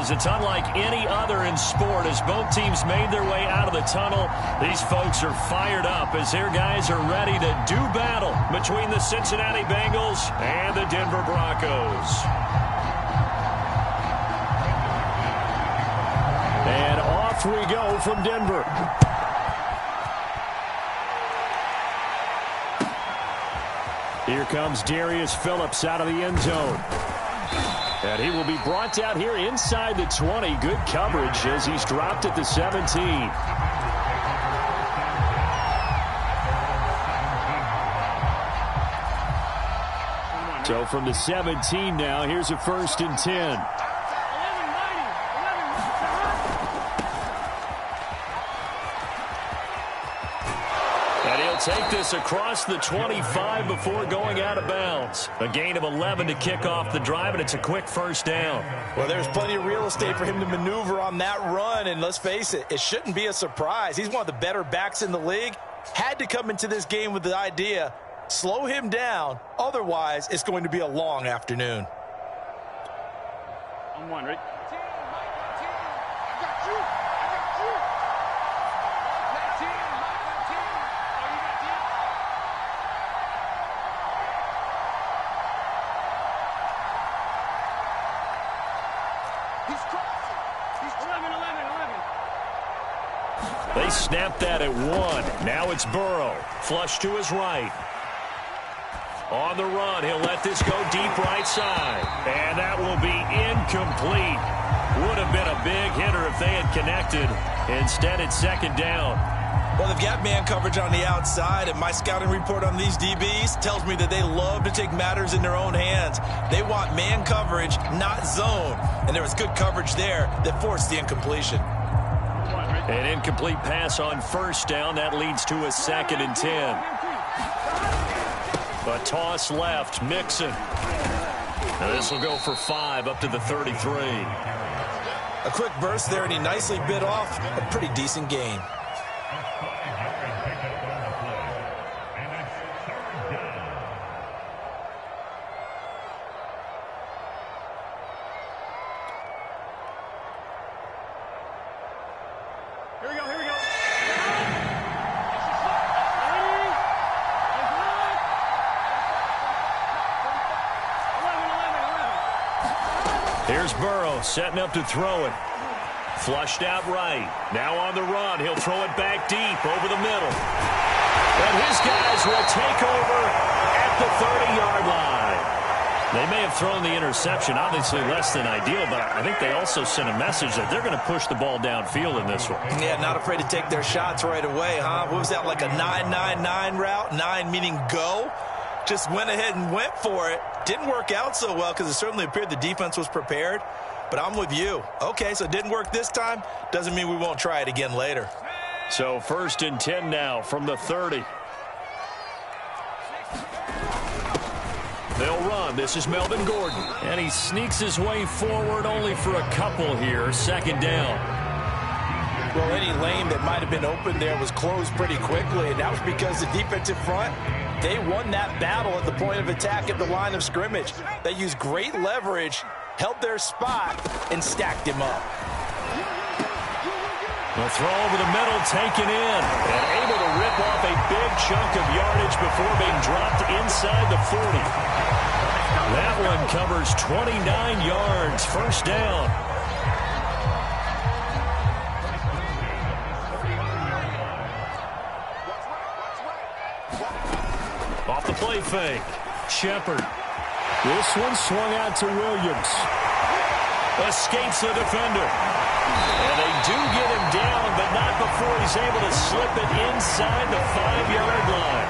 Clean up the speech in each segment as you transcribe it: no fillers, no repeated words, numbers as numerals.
is it's unlike any other in sport. As both teams made their way out of the tunnel, these folks are fired up as their guys are ready to do battle between the Cincinnati Bengals and the Denver Broncos. And off we go from Denver. Here comes Darius Phillips out of the end zone. And he will be brought down here inside the 20. Good coverage as he's dropped at the 17. So from the 17 now, here's a 1st and 10. Take this across the 25 before going out of bounds. A gain of 11 to kick off the drive, and it's a quick 1st down. Well, there's plenty of real estate for him to maneuver on that run, and let's face it, it shouldn't be a surprise. He's one of the better backs in the league. Had to come into this game with the idea, slow him down, otherwise it's going to be a long afternoon. I'm one, right? They snap that at 1. Now it's Burrow. Flush to his right. On the run, he'll let this go deep right side. And that will be incomplete. Would have been a big hitter if they had connected. Instead, it's 2nd down. Well, they've got man coverage on the outside, and my scouting report on these DBs tells me that they love to take matters in their own hands. They want man coverage, not zone. And there was good coverage there that forced the incompletion. An incomplete pass on 1st down. That leads to a 2nd and 10. A toss left. Mixon. Now this will go for 5 up to the 33. A quick burst there, and he nicely bit off a pretty decent gain. Here's Burrow setting up to throw it. Flushed out right. Now on the run. He'll throw it back deep over the middle. And his guys will take over at the 30-yard line. They may have thrown the interception, obviously less than ideal, but I think they also sent a message that they're going to push the ball downfield in this one. Yeah, not afraid to take their shots right away, huh? What was that, like a 9-9-9 route? 9 meaning go? Just went ahead and went for it. Didn't work out so well because it certainly appeared the defense was prepared. But I'm with you. Okay, so it didn't work this time. Doesn't mean we won't try it again later. So 1st and 10 now from the 30. They'll run. This is Melvin Gordon. And he sneaks his way forward only for a couple here. 2nd down. Well, any lane that might have been open there was closed pretty quickly, and that was because the defensive front, they won that battle at the point of attack at the line of scrimmage. They used great leverage, held their spot, and stacked him up. The throw over the middle taken in, and able to rip off a big chunk of yardage before being dropped inside the 40. That one covers 29 yards, 1st down. Off the play fake. Shepard. This one swung out to Williams. Escapes the defender. And they do get him down, but not before he's able to slip it inside the 5-yard line.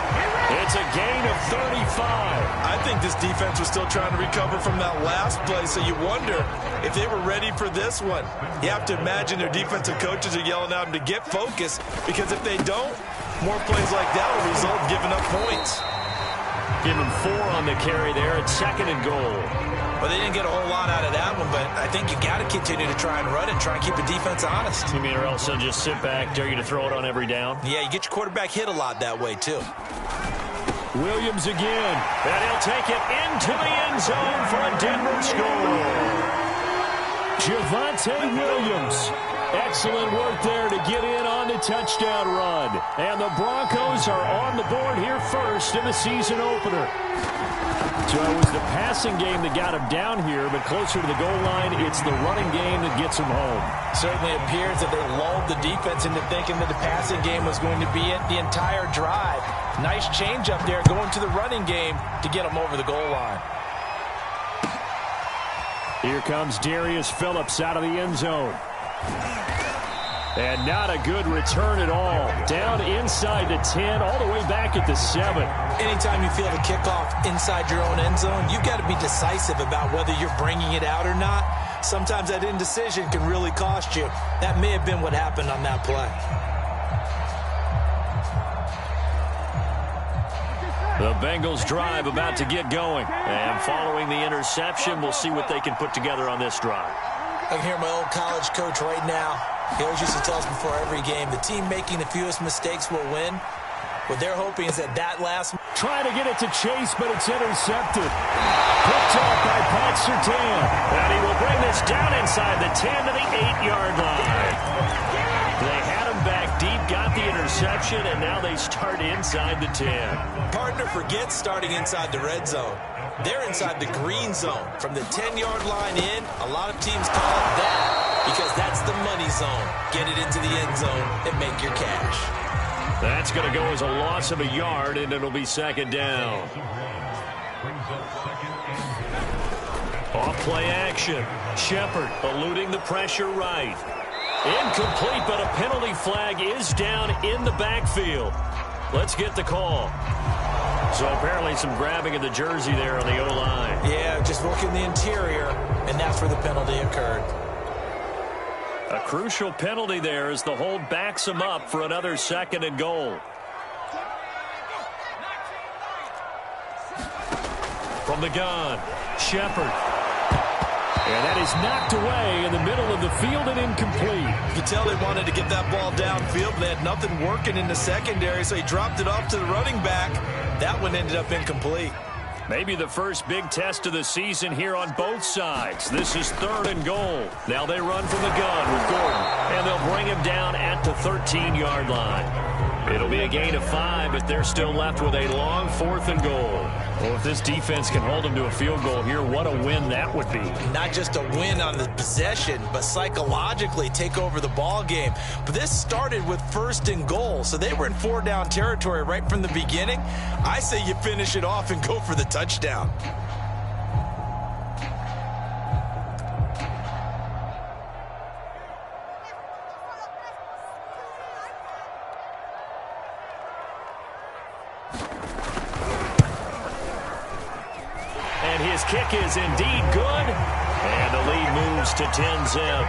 It's a gain of 35. I think this defense was still trying to recover from that last play, so you wonder if they were ready for this one. You have to imagine their defensive coaches are yelling at them to get focused, because if they don't, more plays like that will result in giving up points. Give him 4 on the carry there at 2nd and goal. Well, they didn't get a whole lot out of that one, but I think you got to continue to try and run it and try and keep the defense honest. You mean or else they'll just sit back, dare you to throw it on every down? Yeah, you get your quarterback hit a lot that way, too. Williams again. And he'll take it into the end zone for a Denver score. Javonte Williams. Excellent work there to get in on the touchdown run. And the Broncos are on the board here first in the season opener. So it was the passing game that got him down here, but closer to the goal line, it's the running game that gets him home. Certainly appears that they lulled the defense into thinking that the passing game was going to be it the entire drive. Nice change up there going to the running game to get him over the goal line. Here comes Darius Phillips out of the end zone. And not a good return at all. Down inside the 10, all the way back at the 7. Anytime you feel the kickoff inside your own end zone, you've got to be decisive about whether you're bringing it out or not. Sometimes that indecision can really cost you. That may have been what happened on that play. The Bengals drive about to get going. And following the interception, we'll see what they can put together on this drive. I can hear my old college coach right now. He always used to tell us before every game, the team making the fewest mistakes will win. What they're hoping is that last... Trying to get it to Chase, but it's intercepted. Picked off by Pat Surtain. And he will bring this down inside the 10 to the 8-yard line. They had him back deep, got the interception, and now they start inside the 10. Partner forgets starting inside the red zone. They're inside the green zone. From the 10-yard line in, a lot of teams call it that because that's the money zone. Get it into the end zone and make your cash. That's going to go as a loss of a yard, and it'll be second down. Off play action. Shepard eluding the pressure right. Incomplete, but a penalty flag is down in the backfield. Let's get the call. So apparently some grabbing of the jersey there on the O-line. Yeah, just working the interior, and that's where the penalty occurred. A crucial penalty there as the hold backs him up for another 2nd and goal. From the gun, Shepard. And that is knocked away in the middle of the field and incomplete. You can tell they wanted to get that ball downfield, but they had nothing working in the secondary, so he dropped it off to the running back. That one ended up incomplete. Maybe the first big test of the season here on both sides. This is 3rd and goal. Now they run from the gun with Gordon, and they'll bring him down at the 13-yard line. It'll be a gain of 5, but they're still left with a long 4th and goal. Well, if this defense can hold them to a field goal here, what a win that would be. Not just a win on the possession, but psychologically take over the ball game. But this started with 1st and goal, so they were in 4-down territory right from the beginning. I say you finish it off and go for the touchdown. His kick is indeed good, and the lead moves to 10-zip.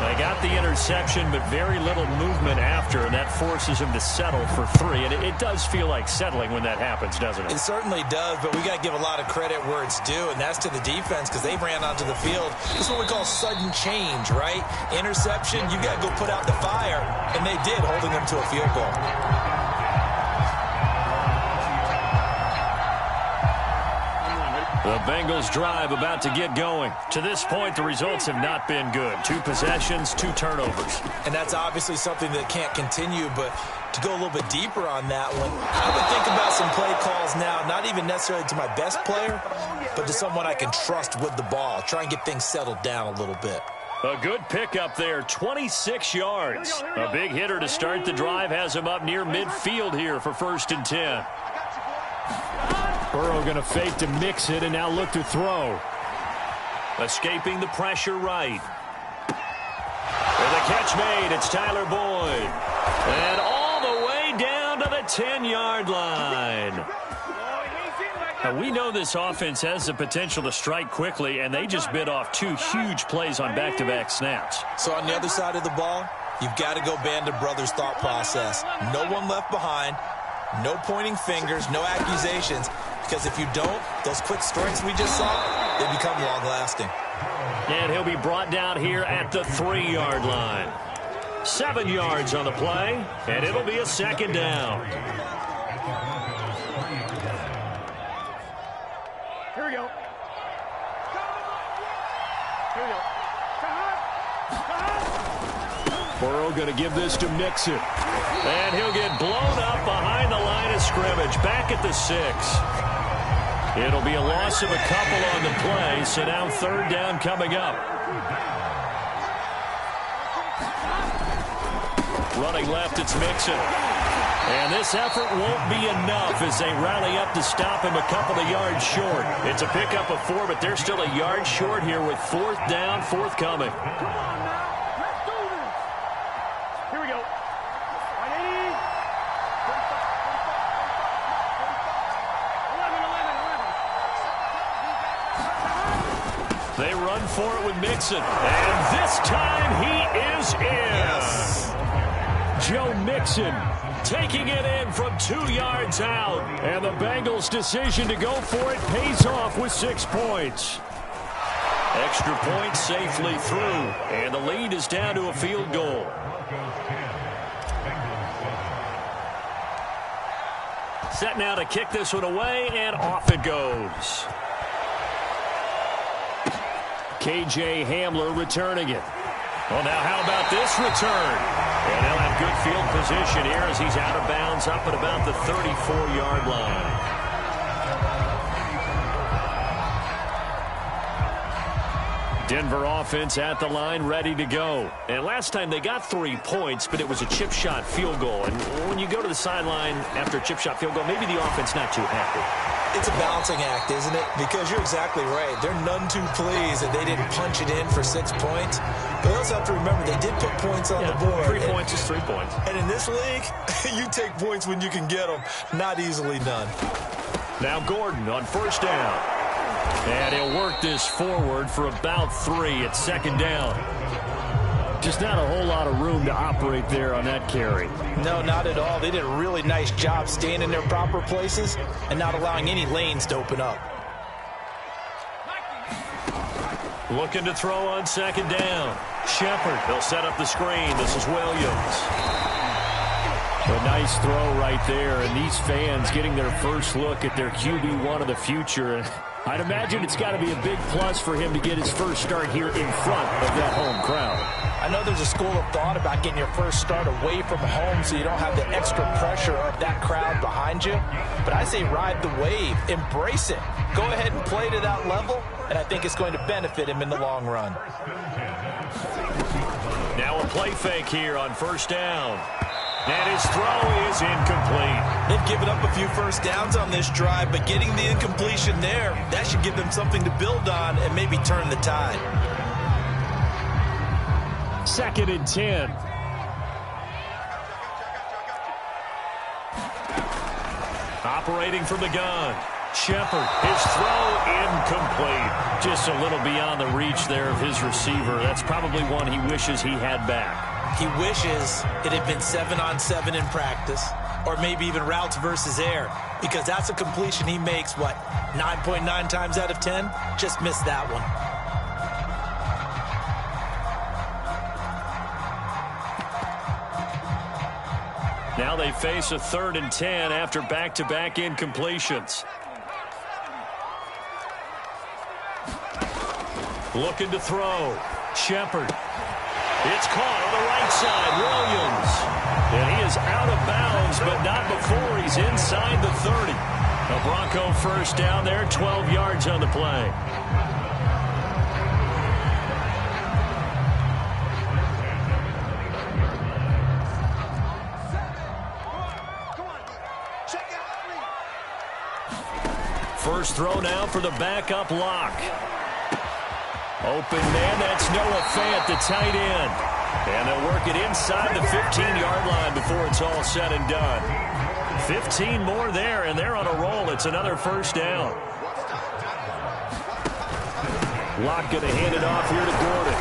They got the interception, but very little movement after, and that forces him to settle for 3. And it does feel like settling when that happens, doesn't it? It certainly does, but we got to give a lot of credit where it's due, and that's to the defense because they ran onto the field. This is what we call sudden change, right? Interception, you got to go put out the fire, and they did, holding them to a field goal. The Bengals drive about to get going. To this point, the results have not been good. 2 possessions, 2 turnovers. And that's obviously something that can't continue, but to go a little bit deeper on that one, I would think about some play calls now, not even necessarily to my best player, but to someone I can trust with the ball. Try and get things settled down a little bit. A good pickup there, 26 yards. A big hitter to start the drive has him up near midfield here for 1st and 10. Burrow going to fake to mix it and now look to throw. Escaping the pressure right. With a catch made, it's Tyler Boyd. And all the way down to the 10-yard line. Now, we know this offense has the potential to strike quickly, and they just bit off 2 huge plays on back-to-back snaps. So on the other side of the ball, you've got to go band of brothers thought process. No one left behind. No pointing fingers, no accusations, because if you don't, those quick strikes we just saw, they become long-lasting. And he'll be brought down here at the 3-yard line. 7 yards on the play, and it'll be a 2nd down. Here we go. Here we go. Burrow going to give this to Mixon. And he'll get blown up behind the line of scrimmage. Back at the 6. It'll be a loss of a couple on the play, so now third down coming up. Running left, it's Mixon. And this effort won't be enough as they rally up to stop him a couple of yards short. It's a pickup of 4, but they're still a yard short here with fourth down forthcoming. Come on now. Let's do this. Here we go. Ready? 11. They run for it with Mixon. And this time he is in. Yes. Joe Mixon taking it in from 2 yards out. And the Bengals' decision to go for it pays off with 6 points. Extra point safely through. And the lead is down to a field goal. Set now to kick this one away, and off it goes. KJ Hamler returning it. Well, now how about this return? And they'll have good field position here as he's out of bounds up at about the 34-yard line. Denver offense at the line, ready to go. And last time they got 3 points, but it was a chip shot field goal. And when you go to the sideline after a chip shot field goal, maybe the offense not too happy. It's a balancing act, isn't it? Because you're exactly right. They're none too pleased that they didn't punch it in for 6 points. But they also have to remember they did put points on the board. 3 points is 3 points. And in this league, you take points when you can get them. Not easily done. Now Gordon on first down. And he'll work this forward for about 3 at second down. Just not a whole lot of room to operate there on that carry. No, not at all. They did a really nice job staying in their proper places and not allowing any lanes to open up. Looking to throw on second down. Shepard, he'll set up the screen. This is Williams. A nice throw right there, and these fans getting their first look at their QB1 of the future. I'd imagine it's got to be a big plus for him to get his first start here in front of that home crowd. I know there's a school of thought about getting your first start away from home so you don't have the extra pressure of that crowd behind you. But I say ride the wave. Embrace it. Go ahead and play to that level, and I think it's going to benefit him in the long run. Now a play fake here on first down. And his throw is incomplete. They've given up a few first downs on this drive, but getting the incompletion there, that should give them something to build on and maybe turn the tide. 2nd and 10. Operating from the gun. Shepard, his throw incomplete. Just a little beyond the reach there of his receiver. That's probably one he wishes he had back. He wishes it had been 7-on-7 in practice, or maybe even routes versus air, because that's a completion he makes, 9.9 times out of 10? Just missed that one. Now they face a 3rd and 10 after back-to-back incompletions. Looking to throw. Shepard. It's caught on the right side. Williams. And he is out of bounds, but not before he's inside the 30. A Bronco first down there, 12 yards on the play. First throw now for the backup lock. Open man, that's Noah Fant, the tight end. And they'll work it inside the 15-yard line before it's all said and done. 15 more there, and they're on a roll. It's another first down. Locke going to hand it off here to Gordon.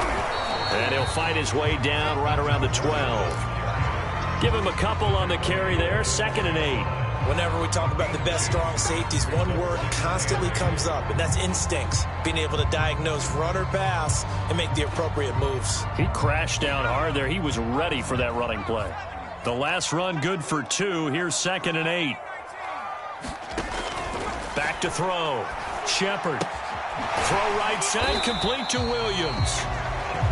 And he'll fight his way down right around the 12. Give him a couple on the carry there, 2nd and 8. Whenever we talk about the best strong safeties, one word constantly comes up, and that's instincts. Being able to diagnose run or pass and make the appropriate moves. He crashed down hard there. He was ready for that running play. The last run good for 2. Here's 2nd and 8. Back to throw. Shepard. Throw right side, complete to Williams.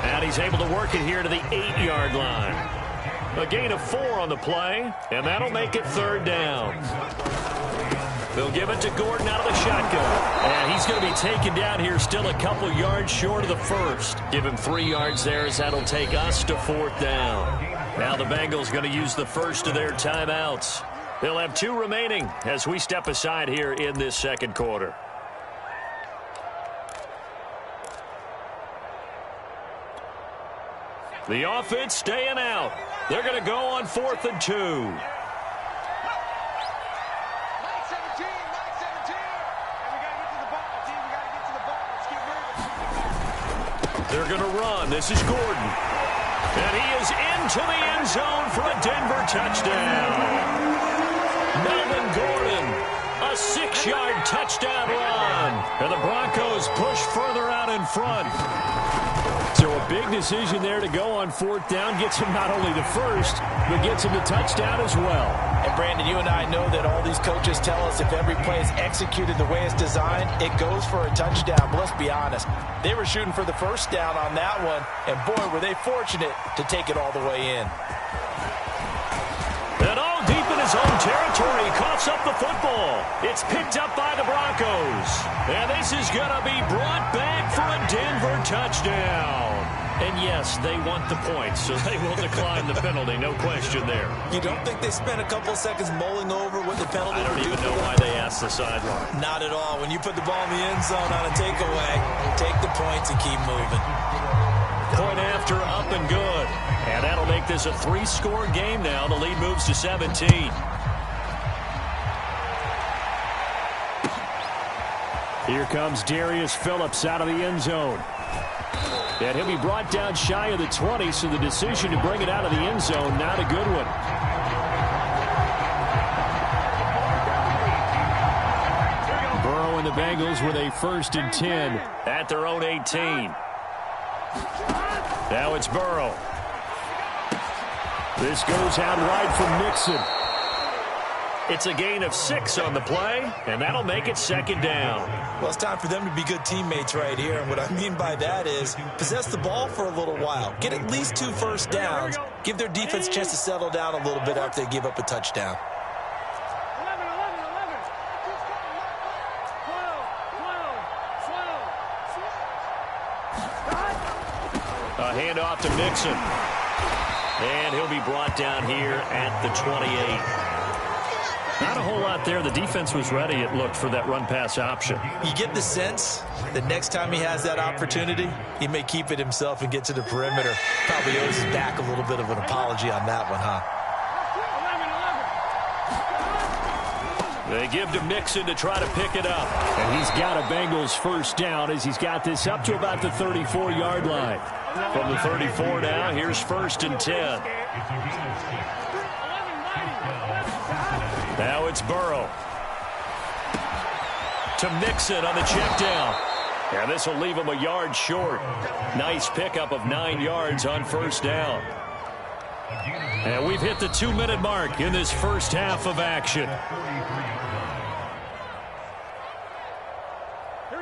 And he's able to work it here to the 8-yard line. A gain of 4 on the play, and that'll make it 3rd down. They'll give it to Gordon out of the shotgun. And he's going to be taken down here still a couple yards short of the first. Give him 3 yards there as that'll take us to 4th down. Now the Bengals going to use the first of their timeouts. They'll have 2 remaining as we step aside here in this second quarter. The offense staying out. They're going to go on 4th and 2. They're going to run. This is Gordon. And he is into the end zone for a Denver touchdown. Melvin Gordon, a 6-yard touchdown run. And the Broncos push further out in front. So a big decision there to go on 4th down. Gets him not only the first, but gets him the touchdown as well. And Brandon, you and I know that all these coaches tell us if every play is executed the way it's designed, it goes for a touchdown. But let's be honest, they were shooting for the first down on that one, and boy, were they fortunate to take it all the way in. And all deep in his own territory, coughs up the football. It's picked up by the Broncos. And this is going to be brought back for a Denver touchdown. And yes, they want the points, so they will decline the penalty, no question there. You don't think they spent a couple seconds mulling over what the penalty I don't would do even know why they asked the sideline. Not at all. When you put the ball in the end zone on a takeaway, take the points and keep moving. Point after, up and good. And that'll make this a 3-score game now. The lead moves to 17. Here comes Darius Phillips out of the end zone. And he'll be brought down shy of the 20, so the decision to bring it out of the end zone, not a good one. Burrow and the Bengals with a 1st and 10 at their own 18. Now it's Burrow. This goes out wide from Mixon. It's a gain of 6 on the play, and that'll make it 2nd down. Well, it's time for them to be good teammates right here, and what I mean by that is possess the ball for a little while. Get at least 2 first downs. Give their defense a chance to settle down a little bit after they give up a touchdown. 11. A handoff to Mixon. And he'll be brought down here at the 28. Not a whole lot there. The defense was ready, it looked, for that run-pass option. You get the sense that next time he has that opportunity, he may keep it himself and get to the perimeter. Probably owes his back a little bit of an apology on that one, huh? They give to Mixon to try to pick it up. And he's got a Bengals 1st down as he's got this up to about the 34-yard line. From the 34 now, here's 1st and 10. Now it's Burrow. To Mixon on the check down. And this will leave him a yard short. Nice pickup of 9 yards on 1st down. And we've hit the 2-minute mark in this first half of action.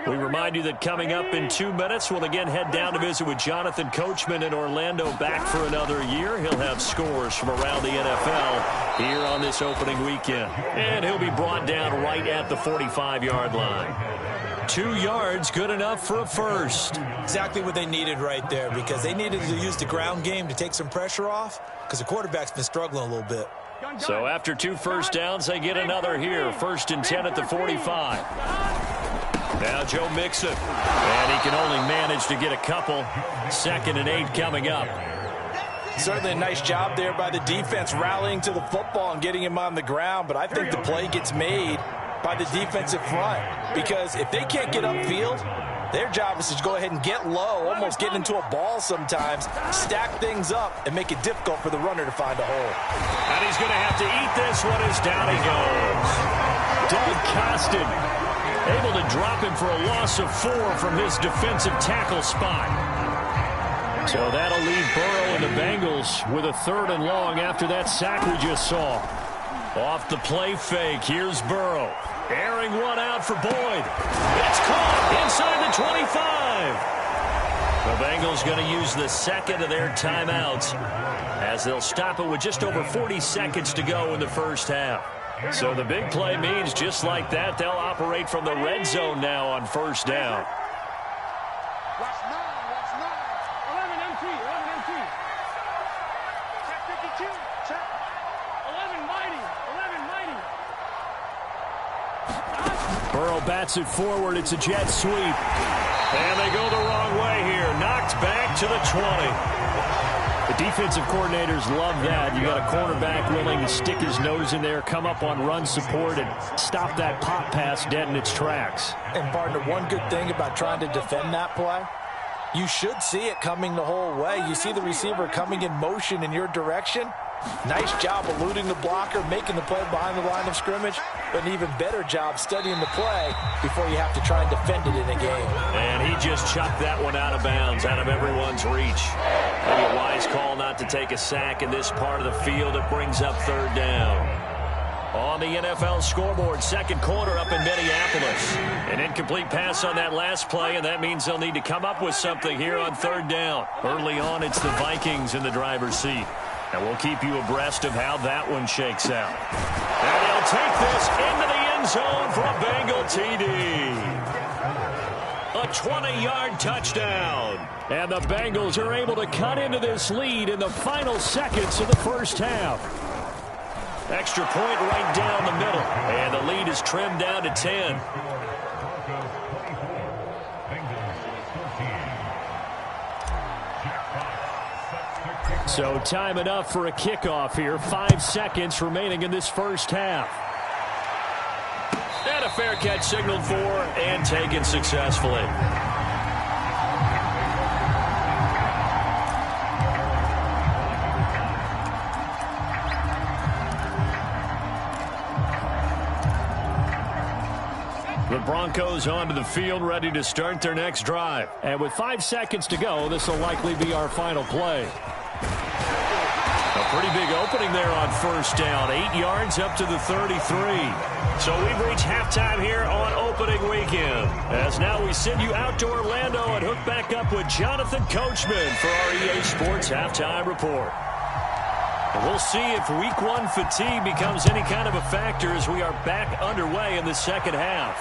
We remind you that coming up in 2 minutes, we'll again head down to visit with Jonathan Coachman in Orlando, back for another year. He'll have scores from around the NFL here on this opening weekend. And he'll be brought down right at the 45-yard line. 2 yards, good enough for a first. Exactly what they needed right there, because they needed to use the ground game to take some pressure off, because the quarterback's been struggling a little bit. So after 2 first downs, they get another here. 1st and 10 at the 45. Now Joe Mixon, and he can only manage to get a couple. 2nd and 8 coming up. Certainly a nice job there by the defense rallying to the football and getting him on the ground, but I think the play gets made by the defensive front, because if they can't get upfield, their job is to go ahead and get low, almost get into a ball sometimes, stack things up, and make it difficult for the runner to find a hole. And he's going to have to eat this one as down he goes. Doug Costin able to drop him for a loss of 4 from his defensive tackle spot. So that'll leave Burrow and the Bengals with a 3rd and long after that sack we just saw. Off the play fake, here's Burrow. Airing one out for Boyd. It's caught inside the 25. The Bengals going to use the second of their timeouts as they'll stop it with just over 40 seconds to go in the first half. So the big play means just like that, they'll operate from the red zone now on first down. Watch 9. 11 MT. Check 52. Check. 11 mighty. Burrow bats it forward. It's a jet sweep. And they go the wrong way here. Knocked back to the 20. The defensive coordinators love that. You got a cornerback willing to stick his nose in there, come up on run support, and stop that pop pass dead in its tracks. And, partner, one good thing about trying to defend that play, you should see it coming the whole way. You see the receiver coming in motion in your direction. Nice job eluding the blocker, making the play behind the line of scrimmage, but an even better job studying the play before you have to try and defend it in a game. And he just chucked that one out of bounds, out of everyone's reach. Maybe a wise call not to take a sack in this part of the field. It brings up third down. On the NFL scoreboard, second quarter up in Minneapolis. An incomplete pass on that last play, and that means they'll need to come up with something here on third down. Early on, it's the Vikings in the driver's seat. And we'll keep you abreast of how that one shakes out. And they'll take this into the end zone for a Bengal TD. A 20-yard touchdown. And the Bengals are able to cut into this lead in the final seconds of the first half. Extra point right down the middle. And the lead is trimmed down to 10. So time enough for a kickoff here. 5 seconds remaining in this first half. And a fair catch signaled for and taken successfully. The Broncos onto the field, ready to start their next drive. And with 5 seconds to go, this will likely be our final play. A pretty big opening there on first down. 8 yards up to the 33. So we've reached halftime here on opening weekend. As now we send you out to Orlando and hook back up with Jonathan Coachman for our EA Sports Halftime Report. And we'll see if week 1 fatigue becomes any kind of a factor as we are back underway in the second half.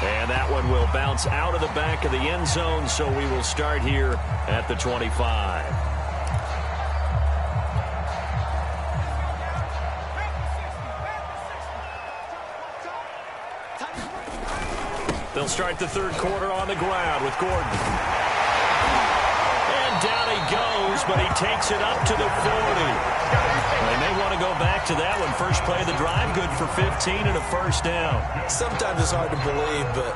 And that one will bounce out of the back of the end zone, so we will start here at the 25. They'll start the third quarter on the ground with Gordon. And down he goes, but he takes it up to the 40. They may want to go back to that one. First play of the drive, good for 15 and a first down. Sometimes it's hard to believe, but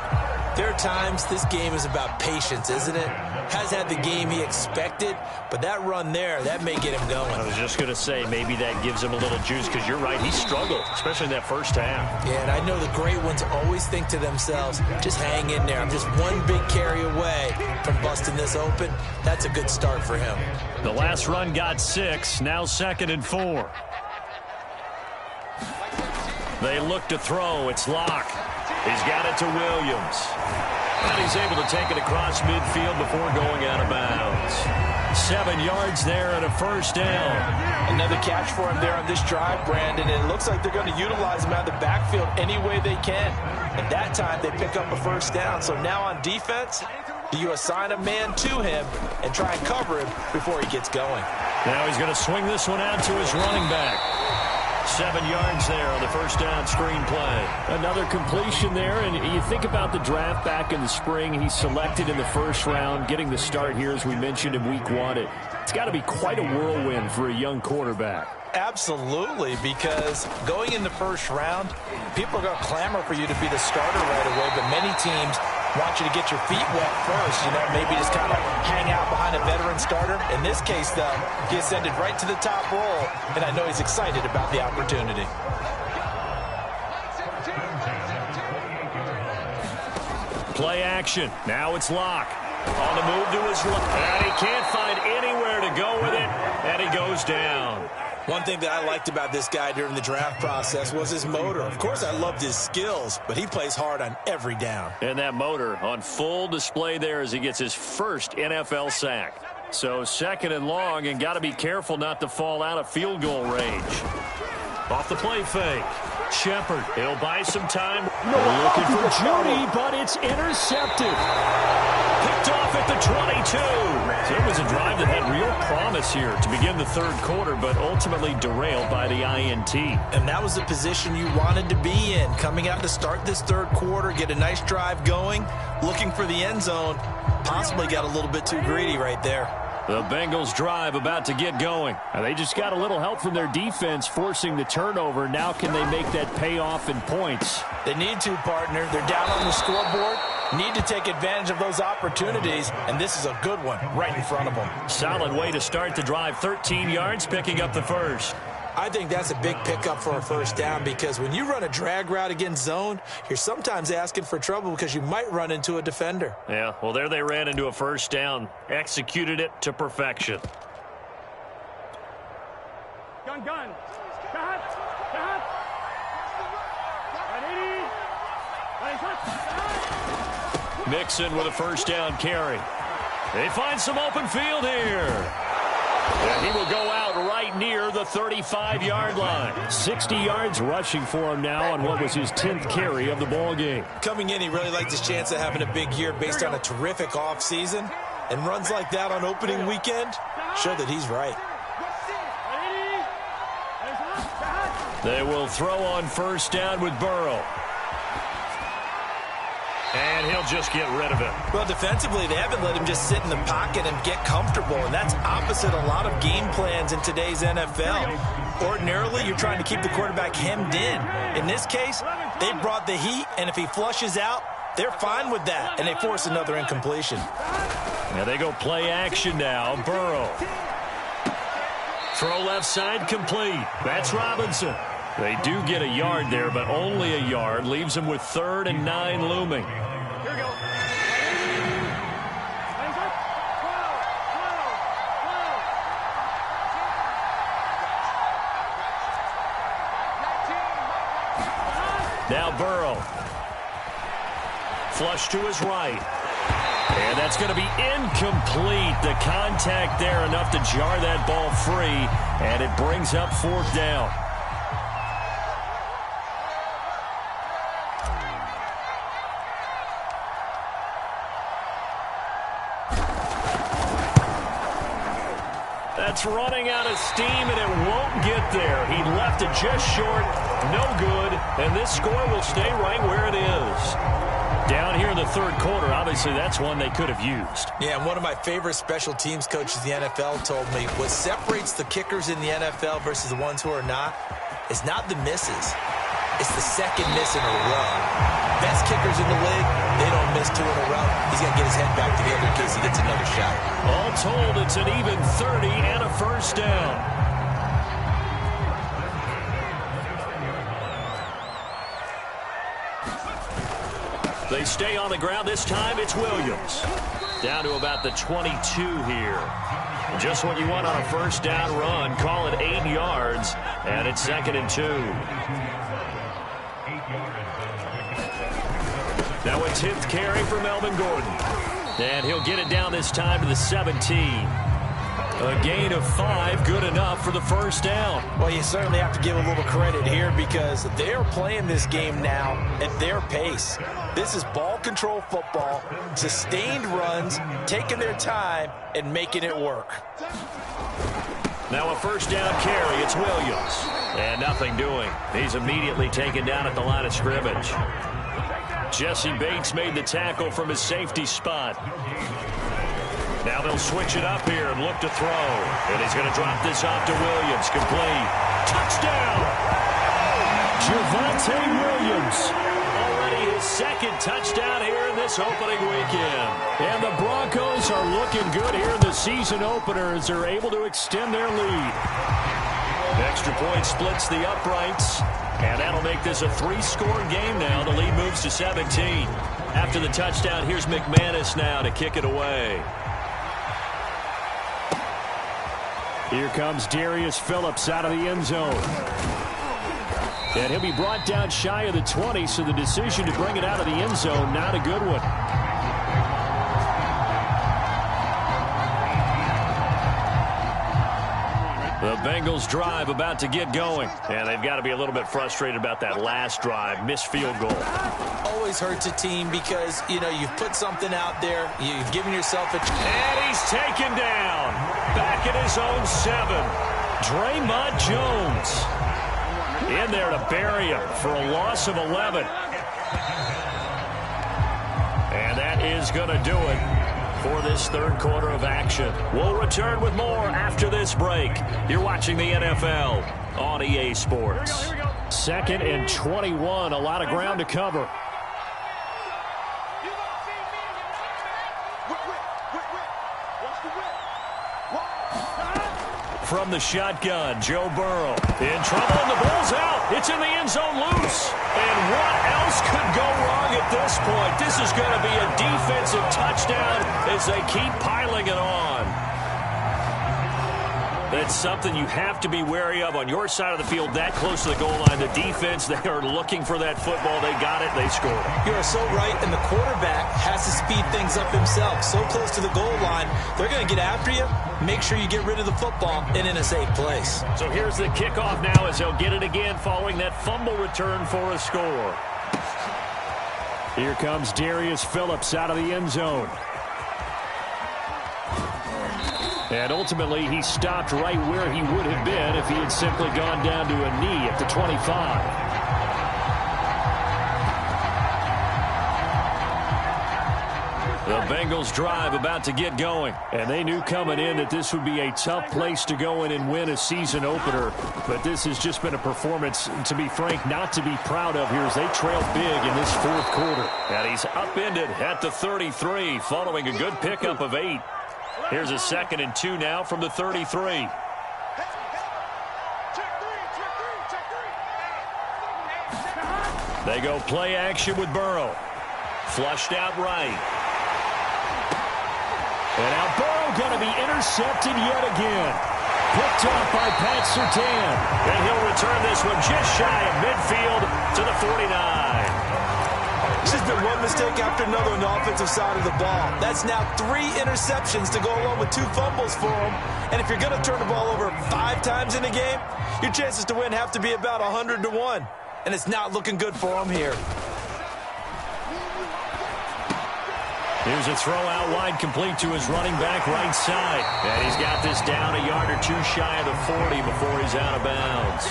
there are times this game is about patience, isn't it? Has had the game he expected, but that run there, that may get him going. I was just going to say, maybe that gives him a little juice, because you're right, he struggled, especially in that first half. Yeah, and I know the great ones always think to themselves, just hang in there. I'm just one big carry away from busting this open. That's a good start for him. The last run got 6, now 2nd and 4. They look to throw. It's Locke. He's got it to Williams. And he's able to take it across midfield before going out of bounds. 7 yards there and a first down. Another catch for him there on this drive, Brandon. And it looks like they're going to utilize him out of the backfield any way they can. And that time they pick up a first down. So now on defense, you assign a man to him and try and cover him before he gets going. Now he's going to swing this one out to his running back. 7 yards there on the first down screen play. Another completion there, and you think about the draft back in the spring. He's selected in the first round, getting the start here, as we mentioned, in week 1. It's got to be quite a whirlwind for a young quarterback. Absolutely, because going in the first round, people are going to clamor for you to be the starter right away, but many teams want you to get your feet wet first, maybe just kind of hang out behind a veteran starter. In this case, though, he ascended right to the top role, and I know he's excited about the opportunity. Play action. Now it's Locke. On the move to his left. And he can't find anywhere to go with it, and he goes down. One thing that I liked about this guy during the draft process was his motor. Of course, I loved his skills, but he plays hard on every down. And that motor on full display there as he gets his first NFL sack. So second and long, and got to be careful not to fall out of field goal range. Off the play fake. Shepard, he'll buy some time. Looking for Judy, but it's intercepted. Picked off at the 22. So it was a drive that had real promise here to begin the third quarter, but ultimately derailed by the INT. And that was the position you wanted to be in. Coming out to start this third quarter, get a nice drive going, looking for the end zone. Possibly got a little bit too greedy right there. The Bengals drive about to get going. They just got a little help from their defense forcing the turnover. Now can they make that pay off in points? They need to, partner. They're down on the scoreboard. Need to take advantage of those opportunities, and this is a good one right in front of them. Solid way to start the drive. 13 yards, picking up the first. I think that's a big pickup for a first down because when you run a drag route against zone, you're sometimes asking for trouble because you might run into a defender. Yeah, well, there they ran into a first down. Executed it to perfection. Gun. Cut. 180. Mixon with a first down carry. They find some open field here. And he will go out right near the 35-yard line. 60 yards rushing for him now on what was his 10th carry of the ball game. Coming in, he really liked his chance of having a big year based on a terrific offseason. And runs like that on opening weekend show that he's right. They will throw on first down with Burrow. And he'll just get rid of it. Well, defensively, they haven't let him just sit in the pocket and get comfortable, and that's opposite a lot of game plans in today's NFL. Ordinarily, you're trying to keep the quarterback hemmed in. In this case, they brought the heat, and if he flushes out, they're fine with that, and they force another incompletion. Now they go play action now. Burrow. Throw left side complete. That's Robinson. They do get a yard there, but only a yard. Leaves them with 3rd and 9 looming. Here we go. Now Burrow. Flush to his right. And that's going to be incomplete. The contact there enough to jar that ball free, and it brings up 4th down. That's running out of steam, and it won't get there. He left it just short, no good, and this score will stay right where it is. Down here in the third quarter, obviously that's one they could have used. Yeah, and one of my favorite special teams coaches in the NFL told me what separates the kickers in the NFL versus the ones who are not is not the misses. It's the second miss in a row. Best kickers in the league, they don't miss 2 in a row. He's got to get his head back together in case he gets another shot. All told, it's an even 30 and a first down. They stay on the ground. This time it's Williams. Down to about the 22 here. Just what you want on a first down run. Call it 8 yards, and it's 2nd and 2. Now a 10th carry for Melvin Gordon. And he'll get it down this time to the 17. A gain of 5, good enough for the first down. Well, you certainly have to give a little credit here because they're playing this game now at their pace. This is ball control football, sustained runs, taking their time, and making it work. Now a first down carry, it's Williams. And nothing doing. He's immediately taken down at the line of scrimmage. Jesse Bates made the tackle from his safety spot. Now they'll switch it up here and look to throw. And he's going to drop this off to Williams. Complete. Touchdown! Javonte Williams. Already his 2nd touchdown here in this opening weekend. And the Broncos are looking good here in the season opener as they're able to extend their lead. Extra point splits the uprights. And that'll make this a 3-score game now. The lead moves to 17. After the touchdown, here's McManus now to kick it away. Here comes Darius Phillips out of the end zone. And he'll be brought down shy of the 20, so the decision to bring it out of the end zone, not a good one. The Bengals drive about to get going. And they've got to be a little bit frustrated about that last drive. Missed field goal. Always hurts a team because, you've put something out there. You've given yourself a chance. And he's taken down. Back at his own 7. Draymond Jones in there to bury him for a loss of 11. And that is going to do it for this third quarter of action. We'll return with more after this break. You're watching the NFL on EA Sports. 2nd and 21, a lot of ground to cover. From the shotgun, Joe Burrow in trouble, and the ball's out. It's in the end zone loose. And what else could go wrong at this point? This is going to be a defensive touchdown as they keep piling it on. That's something you have to be wary of on your side of the field, that close to the goal line. The defense, they are looking for that football. They got it. They scored. You are so right, and the quarterback has to speed things up himself. So close to the goal line, they're going to get after you. Make sure you get rid of the football and in a safe place. So here's the kickoff now as they'll get it again following that fumble return for a score. Here comes Darius Phillips out of the end zone. And ultimately, he stopped right where he would have been if he had simply gone down to a knee at the 25. The Bengals drive about to get going. And they knew coming in that this would be a tough place to go in and win a season opener. But this has just been a performance, to be frank, not to be proud of here as they trail big in this fourth quarter. And he's upended at the 33 following a good pickup of 8. Here's a 2nd and 2 now from the 33. They go play action with Burrow. Flushed out right. And now Burrow going to be intercepted yet again. Picked off by Pat Surtain. And he'll return this one just shy of midfield to the 49. It's just been one mistake after another on the offensive side of the ball. That's now 3 interceptions to go along with 2 fumbles for him. And if you're going to turn the ball over 5 times in a game, your chances to win have to be about 100 to 1. And it's not looking good for him here. Here's a throw out wide, complete to his running back right side. And he's got this down a yard or 2 shy of the 40 before he's out of bounds.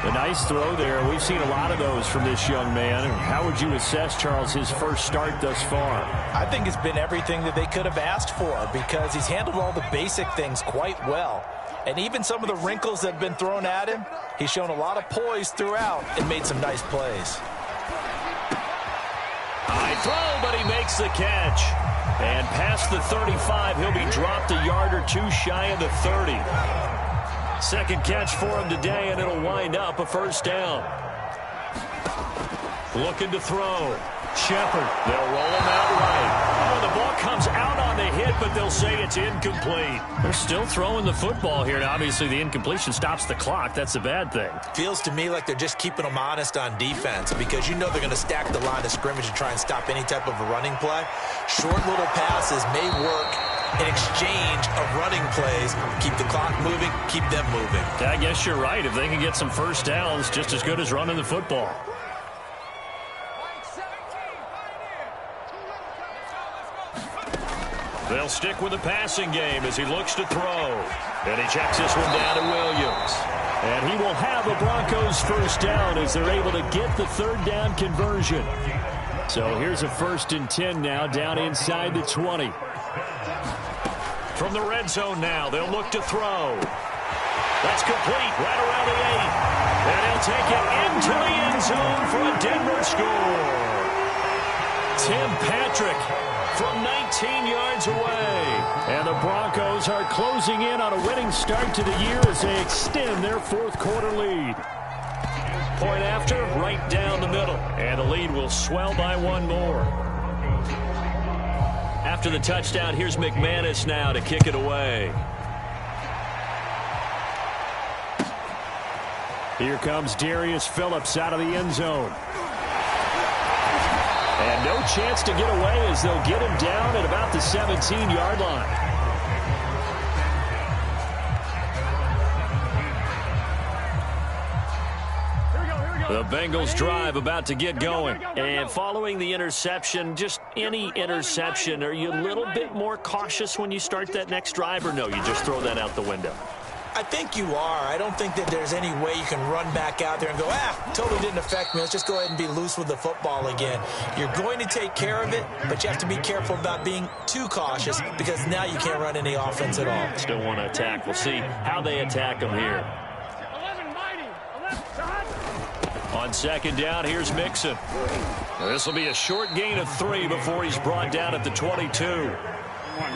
A nice throw there. We've seen a lot of those from this young man. How would you assess, Charles, his first start thus far? I think it's been everything that they could have asked for because he's handled all the basic things quite well. And even some of the wrinkles that have been thrown at him, he's shown a lot of poise throughout and made some nice plays. High throw, but he makes the catch. And past the 35, he'll be dropped a yard or 2 shy of the 30. Second catch for him today, and it'll wind up a first down. Looking to throw. Shepard. They'll roll him out right. Oh, the ball comes out on the hit, but they'll say it's incomplete. They're still throwing the football here. Now, obviously, the incompletion stops the clock. That's a bad thing. Feels to me like they're just keeping them honest on defense because you know they're going to stack the line of scrimmage and try and stop any type of a running play. Short little passes may work in exchange of running plays. Keep the clock moving, keep them moving. I guess you're right. If they can get some first downs, just as good as running the football. They'll stick with the passing game as he looks to throw. And he checks this one down to Williams. And he will have the Broncos first down as they're able to get the third down conversion. So here's a 1st and 10 now down inside the 20. From the red zone now, they'll look to throw. That's complete right around the 8. And he'll take it into the end zone for a Denver score. Tim Patrick from 19 yards away. And the Broncos are closing in on a winning start to the year as they extend their fourth quarter lead. Point after, right down the middle. And the lead will swell by 1 more. After the touchdown, here's McManus now to kick it away. Here comes Darius Phillips out of the end zone. And no chance to get away as they'll get him down at about the 17-yard line. The Bengals drive about to get going. And following the interception, just any interception, are you a little bit more cautious when you start that next drive, or no, you just throw that out the window? I think you are. I don't think that there's any way you can run back out there and go, totally didn't affect me. Let's just go ahead and be loose with the football again. You're going to take care of it, but you have to be careful about being too cautious because now you can't run any offense at all. Still want to attack. We'll see how they attack them here. On second down, here's Mixon. This will be a short gain of 3 before he's brought down at the 22. The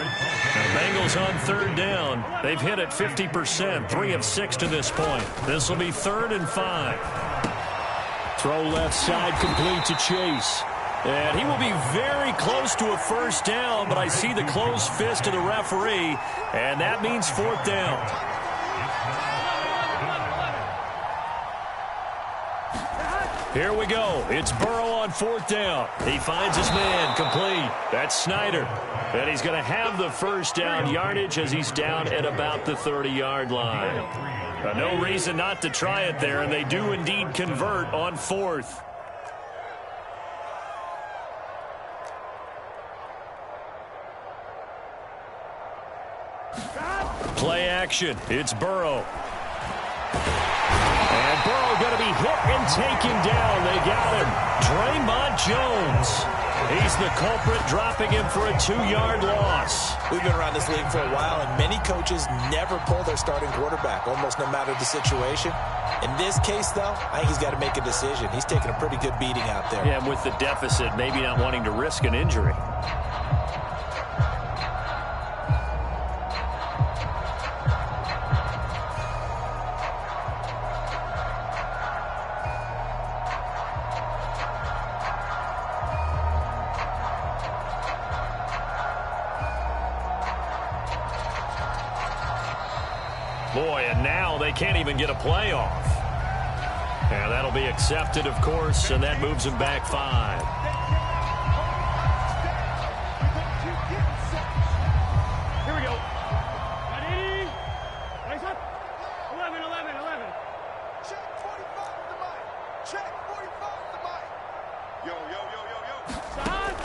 Bengals on third down. They've hit it 50%, 3 of 6 to this point. This will be 3rd and 5. Throw left side complete to Chase. And he will be very close to a first down, but I see the closed fist of the referee, and that means 4th down. Here we go. It's Burrow on 4th down. He finds his man complete. That's Snyder. And he's going to have the first down yardage as he's down at about the 30-yard line. No reason not to try it there, and they do indeed convert on 4th. Play action. It's Burrow. And Burrow going to be hit and taken down. They got him. Draymond Jones. He's the culprit, dropping him for a 2-yard loss. We've been around this league for a while, and many coaches never pull their starting quarterback, almost no matter the situation. In this case, though, I think he's got to make a decision. He's taking a pretty good beating out there. Yeah, with the deficit, maybe not wanting to risk an injury. Boy, and now they can't even get a playoff. And that'll be accepted, of course, and that moves him back 5. Here we go. Ready? Raise up. 11. Check 45 the mic. Check 45 the mic. Yo.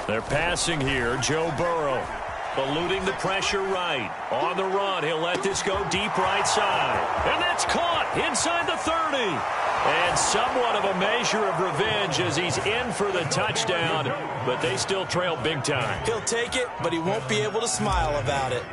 They're passing here. Joe Burrow. Eluding the pressure right. On the run, he'll let this go deep right side. And that's caught inside the 30. And somewhat of a measure of revenge as he's in for the touchdown, but they still trail big time. He'll take it, but he won't be able to smile about it.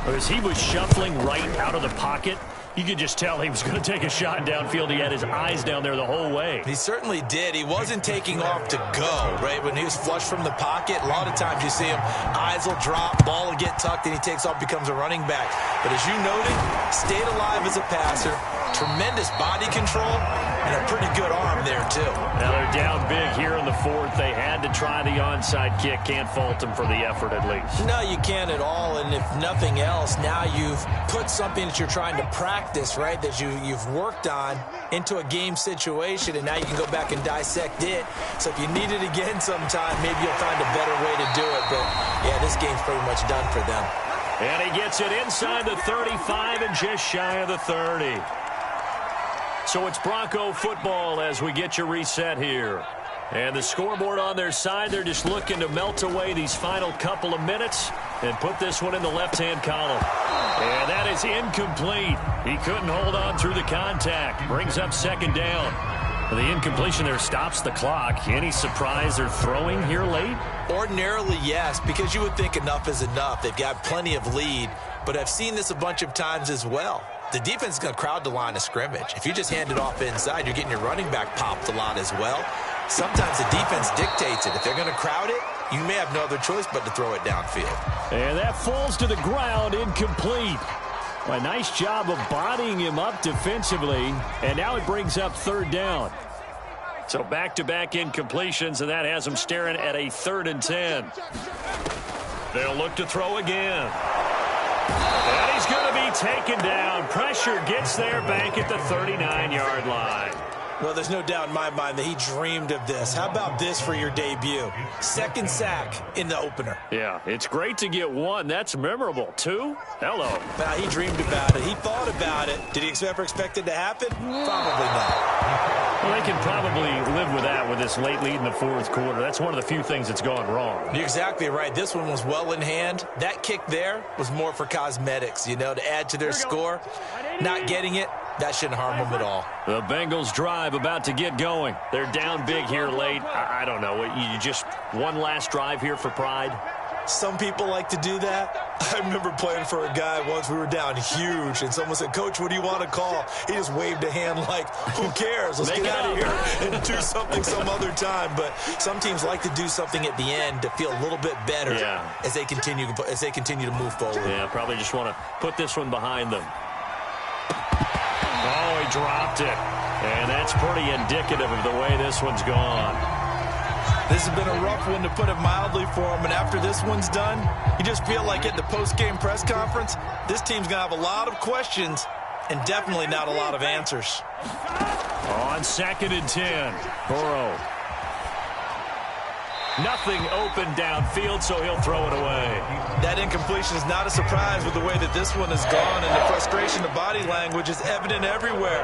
As he was shuffling right out of the pocket, you could just tell he was going to take a shot downfield. He had his eyes down there the whole way. He certainly did. He wasn't taking off to go, right? When he was flush from the pocket, a lot of times you see him, eyes will drop, ball will get tucked, and he takes off, becomes a running back. But as you noted, stayed alive as a passer, tremendous body control, and a pretty good arm there, too. Now they're down big here in the 4th. They had to try the onside kick. Can't fault them for the effort, at least. No, you can't at all, and if nothing else, now you've put something that you're trying to practice, right, that you've worked on into a game situation, and now you can go back and dissect it. So if you need it again sometime, maybe you'll find a better way to do it. But, yeah, this game's pretty much done for them. And he gets it inside the 35 and just shy of the 30. So it's Bronco football as we get you reset here. And the scoreboard on their side, they're just looking to melt away these final couple of minutes and put this one in the left-hand column. And that is incomplete. He couldn't hold on through the contact. Brings up 2nd down. The incompletion there stops the clock. Any surprise they're throwing here late? Ordinarily, yes, because you would think enough is enough. They've got plenty of lead, but I've seen this a bunch of times as well. The defense is going to crowd the line of scrimmage. If you just hand it off inside, you're getting your running back popped a lot as well. Sometimes the defense dictates it. If they're going to crowd it, you may have no other choice but to throw it downfield. And that falls to the ground, incomplete. A nice job of bodying him up defensively, and now it brings up 3rd down. So back-to-back incompletions, and that has them staring at a 3rd and 10. They'll look to throw again. And he's going to be taken down. Pressure gets there back at the 39-yard line. Well, there's no doubt in my mind that he dreamed of this. How about this for your debut? Second sack in the opener. Yeah, it's great to get one. That's memorable. Two? Hello. Now, he dreamed about it. He thought about it. Did he ever expect it to happen? Probably not. Well, they can probably live with that with this late lead in the fourth quarter. That's one of the few things that's gone wrong. You're exactly right. This one was well in hand. That kick there was more for cosmetics, you know, to add to their score. Not getting it, that shouldn't harm them at all. The Bengals drive about to get going. They're down big here late. I don't know. You just one last drive here for pride? Some people like to do that. I remember playing for a guy once. We were down huge, and someone said, "Coach, what do you want to call?" He just waved a hand like, "Who cares? Let's get out of here and do something some other time." But some teams like to do something at the end to feel a little bit better as they continue to move forward. Yeah, probably just want to put this one behind them. Oh, he dropped it. And that's pretty indicative of the way this one's gone. This has been a rough one, to put it mildly, for him. And after this one's done, you just feel like at the post-game press conference, this team's going to have a lot of questions and definitely not a lot of answers. On 2nd and 10, Burrow. Nothing open downfield, so he'll throw it away. That incompletion is not a surprise with the way that this one has gone, and the frustration of body language is evident everywhere.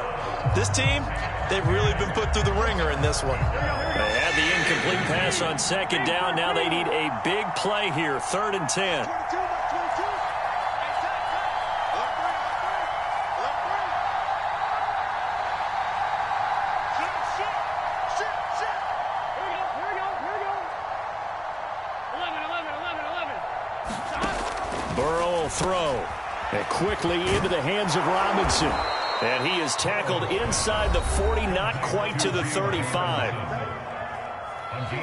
This team, they've really been put through the ringer in this one. They had the incomplete pass on 2nd down. Now they need a big play here, 3rd and 10. Burrow will throw. And quickly into the hands of Robinson. And he is tackled inside the 40, not quite to the 35.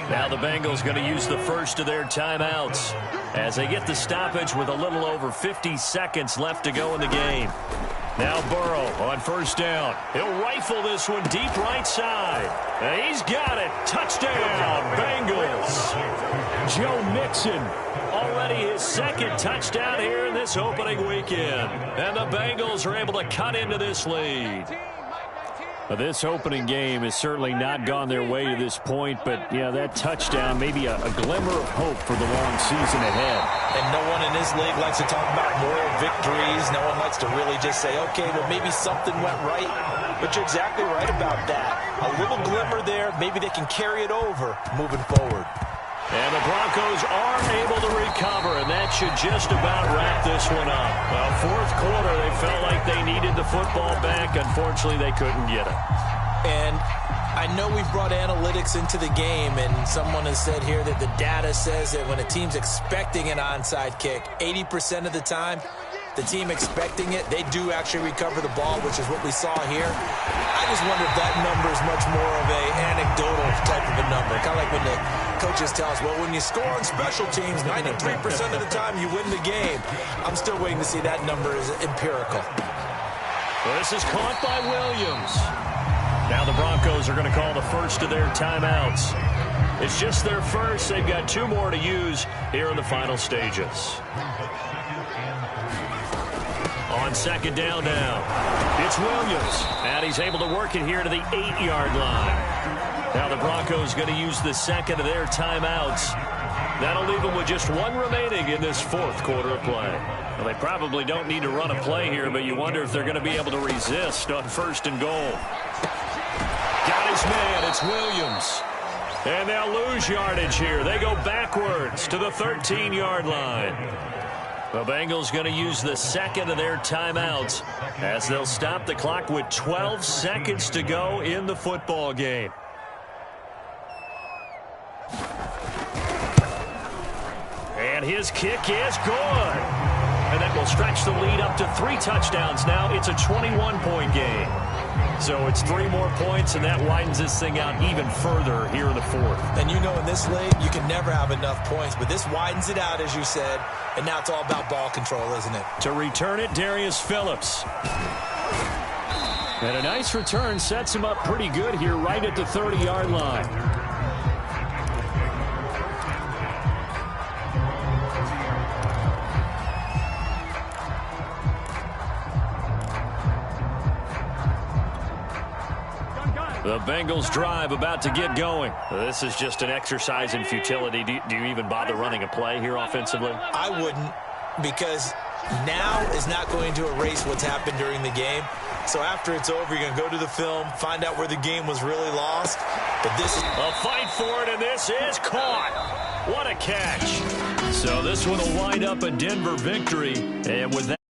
Now the Bengals going to use the first of their timeouts as they get the stoppage with a little over 50 seconds left to go in the game. Now Burrow on 1st down. He'll rifle this one deep right side. And he's got it. Touchdown, Bengals. Joe Mixon. Already his 2nd touchdown here in this opening weekend. And the Bengals are able to cut into this lead. This opening game has certainly not gone their way to this point, but, yeah, that touchdown may be a glimmer of hope for the long season ahead. And no one in this league likes to talk about moral victories. No one likes to really just say, okay, well, maybe something went right. But you're exactly right about that. A little glimmer there. Maybe they can carry it over moving forward. And the Broncos are able to recover, and that should just about wrap this one up. Well, 4th quarter, they felt like they needed the football back. Unfortunately, they couldn't get it. And I know we've brought analytics into the game, and someone has said here that the data says that when a team's expecting an onside kick, 80% of the time, the team expecting it, they do actually recover the ball, which is what we saw here. I just wonder if that number is much more of a anecdotal type of a number. Kind of like when the coaches tell us, well, when you score on special teams, 93% of the time you win the game. I'm still waiting to see that number is empirical. Well, this is caught by Williams. Now the Broncos are going to call the first of their timeouts. It's just their first. They've got 2 more to use here in the final stages. On 2nd down now, it's Williams, and he's able to work it here to the 8-yard line. Now the Broncos going to use the 2nd of their timeouts. That'll leave them with just 1 remaining in this 4th quarter of play. Well, they probably don't need to run a play here, but you wonder if they're going to be able to resist on 1st and goal. Got his man, it's Williams. And they'll lose yardage here. They go backwards to the 13-yard line. The Bengals going to use the 2nd of their timeouts as they'll stop the clock with 12 seconds to go in the football game. And his kick is good. And that will stretch the lead up to 3 touchdowns now. It's a 21-point game. So it's 3 more points, and that widens this thing out even further here in the 4th. And you know, in this league, you can never have enough points, but this widens it out, as you said, and now it's all about ball control, isn't it? To return it, Darius Phillips. And a nice return sets him up pretty good here right at the 30-yard line. The Bengals drive about to get going. This is just an exercise in futility. Do you even bother running a play here offensively? I wouldn't, because now is not going to erase what's happened during the game. So after it's over, you're going to go to the film, find out where the game was really lost. But this is a fight for it, and this is caught. What a catch. So this one will wind up a Denver victory. And with that,